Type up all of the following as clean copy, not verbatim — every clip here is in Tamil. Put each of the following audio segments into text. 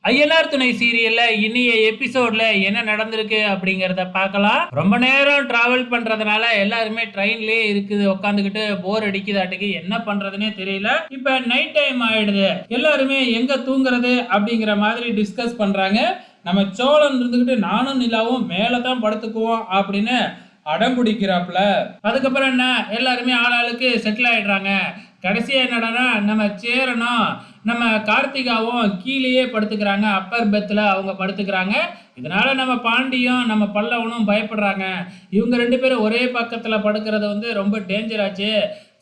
ஐயனார் துணை சீரியல்ல இனிய எபிசோட்ல என்ன நடந்திருக்கு அப்படிங்கறத பார்க்கலாம். ரொம்ப நேரம் டிராவல் பண்றதுனால எல்லாருமே ட்ரெயின்லயே இருக்குது உட்காந்துக்கிட்டு போர் அடிக்குதாட்டுக்கு என்ன பண்றதுன்னே தெரியல. இப்ப நைட் டைம் ஆயிடுது. எல்லாருமே எங்க தூங்குறது அப்படிங்கிற மாதிரி டிஸ்கஸ் பண்றாங்க. நம்ம சோழன் இருந்துகிட்டு நானும் நிலாவும் மேல தான் படுத்துக்குவோம் அப்படின்னு அடம் பிடிக்கிறாப்புல. அதுக்கப்புறம் என்ன எல்லாருமே ஆளாளுக்கு செட்டில் ஆயிடுறாங்க. கடைசியா என்னடான்னா நம்ம சேரனும் நம்ம கார்த்திகாவும் கீழேயே படுத்துக்கிறாங்க. அப்பர் பெத்தில் அவங்க படுத்துக்கிறாங்க. இதனால நம்ம பாண்டியும் நம்ம பல்லவனும் பயப்படுறாங்க. இவங்க ரெண்டு பேரும் ஒரே பக்கத்தில் படுக்கிறது வந்து ரொம்ப டேஞ்சர் ஆச்சு.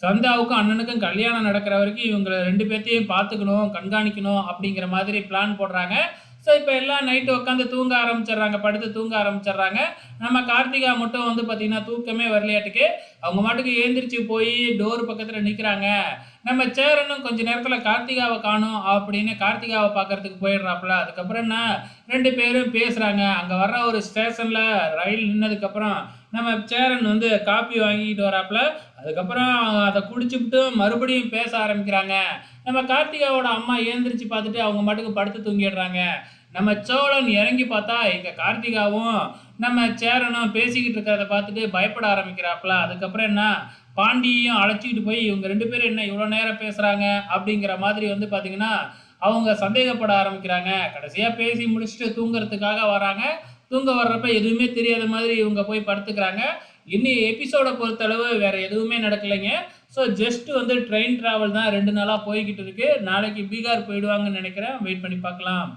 சந்தாவுக்கும் அண்ணனுக்கும் கல்யாணம் நடக்கிற வரைக்கும் இவங்க ரெண்டு பேர்த்தையும் பார்த்துக்கணும், கண்காணிக்கணும் அப்படிங்கிற மாதிரி பிளான் போடுறாங்க. ஸோ இப்போ எல்லாம் நைட்டு உட்காந்து தூங்க ஆரம்பிச்சிடுறாங்க, படுத்து தூங்க ஆரம்பிச்சிடுறாங்க. நம்ம கார்த்திகா மட்டும் வந்து பார்த்தீங்கன்னா தூக்கமே வரலையாட்டுக்கு அவங்க மாட்டுக்கு ஏந்திரிச்சு போய் டோர் பக்கத்தில் நிற்கிறாங்க. நம்ம சேரனும் கொஞ்ச நேரத்தில் கார்த்திகாவை காணும் அப்படின்னு கார்த்திகாவை பார்க்கறதுக்கு போயிடுறாப்புல. அதுக்கப்புறம் என்ன ரெண்டு பேரும் பேசுகிறாங்க. அங்கே வர்ற ஒரு ஸ்டேஷனில் ரயில் நின்னதுக்கப்புறம் நம்ம சேரன் வந்து காப்பி வாங்கிட்டு வராப்புல. அதுக்கப்புறம் அதை குடிச்சுவிட்டு மறுபடியும் பேச ஆரம்பிக்கிறாங்க. நம்ம கார்த்திகாவோட அம்மா ஏந்திரிச்சு பார்த்துட்டு அவங்க மாட்டுக்கு படுத்து தூங்கிடுறாங்க. நம்ம சோழன் இறங்கி பார்த்தா எங்க கார்த்திகாவும் நம்ம சேரனும் பேசிக்கிட்டு இருக்கிறத பார்த்துட்டு பயப்பட ஆரம்பிக்கிறாப்புல. அதுக்கப்புறம் என்ன பாண்டியையும் அழைச்சிக்கிட்டு போய் இவங்க ரெண்டு பேரும் என்ன இவ்வளோ நேரம் பேசுகிறாங்க அப்படிங்கிற மாதிரி வந்து பார்த்தீங்கன்னா அவங்க சந்தேகப்பட ஆரம்பிக்கிறாங்க. கடைசியாக பேசி முடிச்சுட்டு தூங்குறதுக்காக வராங்க. தூங்க வர்றப்ப எதுவுமே தெரியாத மாதிரி இவங்க போய் படுத்துக்கிறாங்க. இன்னி எபிசோடை பொறுத்தளவு வேற எதுவுமே நடக்கலைங்க. ஸோ ஜஸ்ட் வந்து ட்ரெயின் டிராவல் தான் 2 நாளாக போய்கிட்டு இருக்கு. நாளைக்கு பீகார் போயிடுவாங்கன்னு நினைக்கிறேன். வெயிட் பண்ணி பார்க்கலாம்.